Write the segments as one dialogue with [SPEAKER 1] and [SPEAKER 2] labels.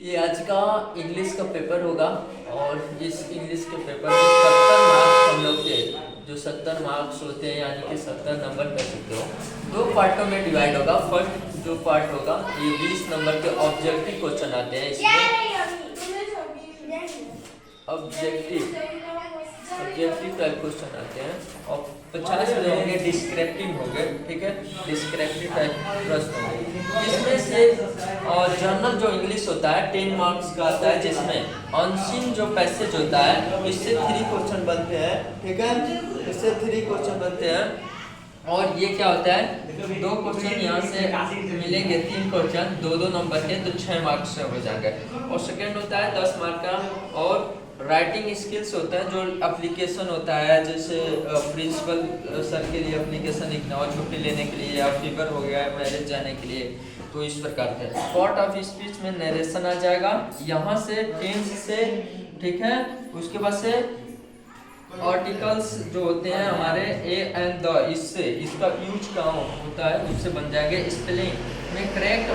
[SPEAKER 1] ये आज का इंग्लिश का पेपर होगा और इस इंग्लिश के पेपर में 70 मार्क्स हम लोग के जो 70 मार्क्स होते हैं यानी कि 70 नंबर कर सकते हो। दो पार्टों में डिवाइड होगा। फर्स्ट जो पार्ट होगा ये 20 नंबर के ऑब्जेक्टिव क्वेश्चन आते हैं इसमें। ऑब्जेक्टिव टाइप क्वेश्चन आते हैं और 50 जो होंगे डिस्क्रिप्टिव होंगे, ठीक है, डिस्क्रिप्टिव टाइप प्रश्न होंगे। इसमें से और जनरल जो इंग्लिश होता है 10 मार्क्स का आता है, जिसमें अनसीन जो पैसेज होता है इससे 3 क्वेश्चन बनते हैं, ठीक है, इससे 3 क्वेश्चन बनते हैं। और ये क्या होता है, 2 क्वेश्चन यहाँ से मिलेंगे, 3 क्वेश्चन 2-2 नंबर के, तो 6 मार्क्स से हो जाएंगे। और सेकेंड होता है 10 मार्क का। और राइटिंग स्किल्स होता है जो एप्लीकेशन होता है, जैसे प्रिंसिपल सर के लिए एप्लीकेशन लिखना हो छुट्टी लेने के लिए, या फीवर हो गया मैरिज जाने के लिए, तो इस प्रकार के। पार्ट ऑफ स्पीच में नरेशन आ जाएगा यहाँ से, टेंस से, ठीक है। उसके बाद से आर्टिकल्स जो होते हैं हमारे ए एंड द, इससे इसका यूज कहाँ होता है उससे बन जाएंगे। स्पेलिंग में करेक्ट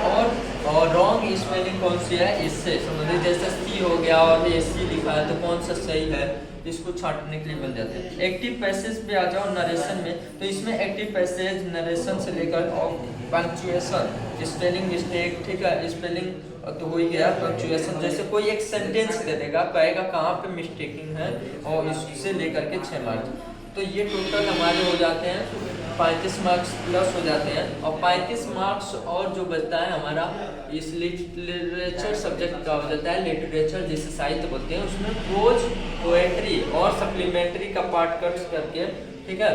[SPEAKER 1] और रॉन्ग स्पेलिंग कौन सी है इससे समझिए, जैसे सी हो गया और ए सी लिखा है तो कौन सा सही है, इसको छांटने के लिए बन जाते हैं। एक्टिव पैसेज पे आ जाओ नरेशन में, तो इसमें एक्टिव पैसेज नरेशन से लेकर और पंक्चुएशन, स्पेलिंग मिस्टेक, ठीक है, स्पेलिंग तो हो ही गया, पंक्चुएशन जैसे कोई एक सेंटेंस दे देगा, कहेगा कहाँ पे मिस्टेकिंग है, और इससे लेकर के 6 मार्क्स। तो ये टोटल हमारे हो जाते हैं 35 मार्क्स प्लस हो जाते हैं। और 35 मार्क्स और जो बचता है हमारा इस लिटरेचर सब्जेक्ट का हो जाता है, लिटरेचर जिसे साहित्य बोलते हैं, उसमें प्रोज, पोएट्री और सप्लीमेंट्री का पार्ट कट करके, ठीक है,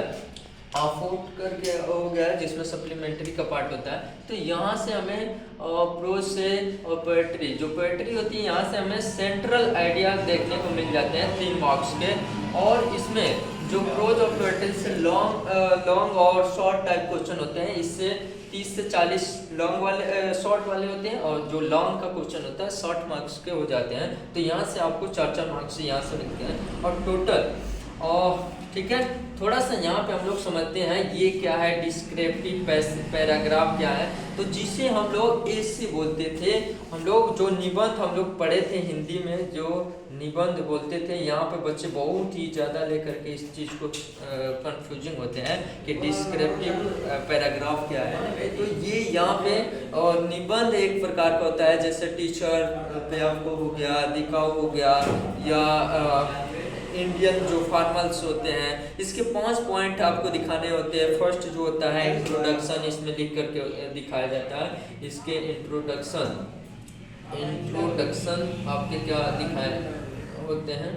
[SPEAKER 1] अफोर्ड करके हो गया जिसमें सप्लीमेंट्री का पार्ट होता है। तो यहाँ से हमें प्रोज से और पोएट्री, जो पोएट्री होती है यहाँ से हमें सेंट्रल आइडियाज देखने को मिल जाते हैं 3 मार्क्स के। और इसमें जो प्रोज और पोएट्री से लॉन्ग और शॉर्ट टाइप क्वेश्चन होते हैं, इससे 30 से 40 लॉन्ग वाले शॉर्ट वाले होते हैं, और जो लॉन्ग का क्वेश्चन होता है 60 मार्क्स के हो जाते हैं। तो यहाँ से आपको 4-4 मार्क्स यहाँ से मिलते हैं और टोटल, और ठीक है। थोड़ा सा यहाँ पे हम लोग समझते हैं ये क्या है, डिस्क्रिप्टिव पैराग्राफ क्या है। तो जिसे हम लोग एसे बोलते थे, हम लोग जो निबंध हम लोग पढ़े थे हिंदी में, जो निबंध बोलते थे, यहाँ पे बच्चे बहुत ही ज़्यादा लेकर के इस चीज़ को कंफ्यूजिंग होते हैं कि डिस्क्रिप्टिव पैराग्राफ क्या है। तो ये यहाँ पे निबंध एक प्रकार का होता है, जैसे टीचर पे आपको हो गया, दिखाओ हो गया, या इंडियन जो फॉर्मल्स होते हैं, इसके 5 पॉइंट आपको दिखाने होते हैं। फर्स्ट जो होता है इंट्रोडक्शन, इसमें लिख करके दिखाया जाता है। इसके इंट्रोडक्शन आपके क्या दिखाए होते हैं,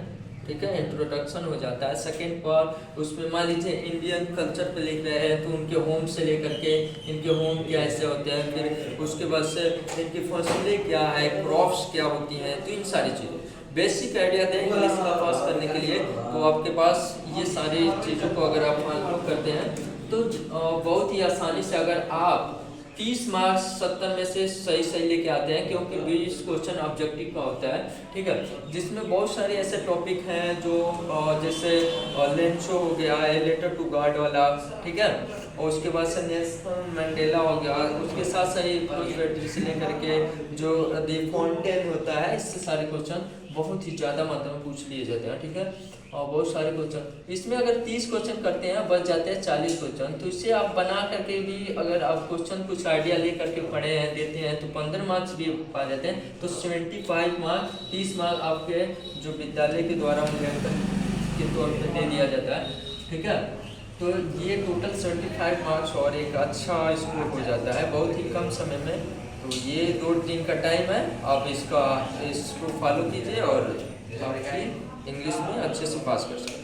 [SPEAKER 1] ठीक है, इंट्रोडक्शन हो जाता है। सेकेंड पार्ट, उसमें मान लीजिए इंडियन कल्चर पे लिख रहे हैं, तो उनके होम से लेकर के इनके होम क्या ऐसे होते हैं, फिर उसके बाद से इनकी फसलें क्या है, क्रॉप्स क्या होती हैं, तो इन सारी चीज़ें बेसिक आइडिया दें इंग्लिश का पास करने के लिए। तो आपके पास ये सारी चीज़ों को अगर आप फॉलो करते हैं तो बहुत ही आसानी से अगर आप 30 मार्क्स 70 में से सही लेके आते हैं, क्योंकि 20 क्वेश्चन ऑब्जेक्टिव का होता है, ठीक है, जिसमें बहुत सारे ऐसे टॉपिक हैं जो जैसे लेंचो हो गया, लेटर टू गॉड वाला, ठीक है, और उसके बाद से नेल्सन मंडेला हो गया, उसके साथ सही से लेकर के जो दी फाउंटेन होता है, इससे सारे क्वेश्चन बहुत ही ज़्यादा मात्रा में पूछ लिए जाते हैं, ठीक है। और बहुत सारे क्वेश्चन इसमें अगर 30 क्वेश्चन करते हैं बच जाते हैं 40 क्वेश्चन। तो इससे आप बना करके भी अगर आप क्वेश्चन कुछ आइडिया ले करके पढ़े हैं, देते हैं, तो 15 मार्क्स भी पा जाते हैं। तो 75 मार्क्स, 30 मार्क्स आपके जो विद्यालय के द्वारा मूल्यांकन के तौर पर दे दिया जाता है, ठीक है। तो ये टोटल 75 मार्क्स और एक अच्छा स्कोर हो जाता है बहुत ही कम समय में। तो ये 2 दिन का टाइम है, आप इसको फॉलो कीजिए और आपकी इंग्लिश में अच्छे से पास कर सकते हैं।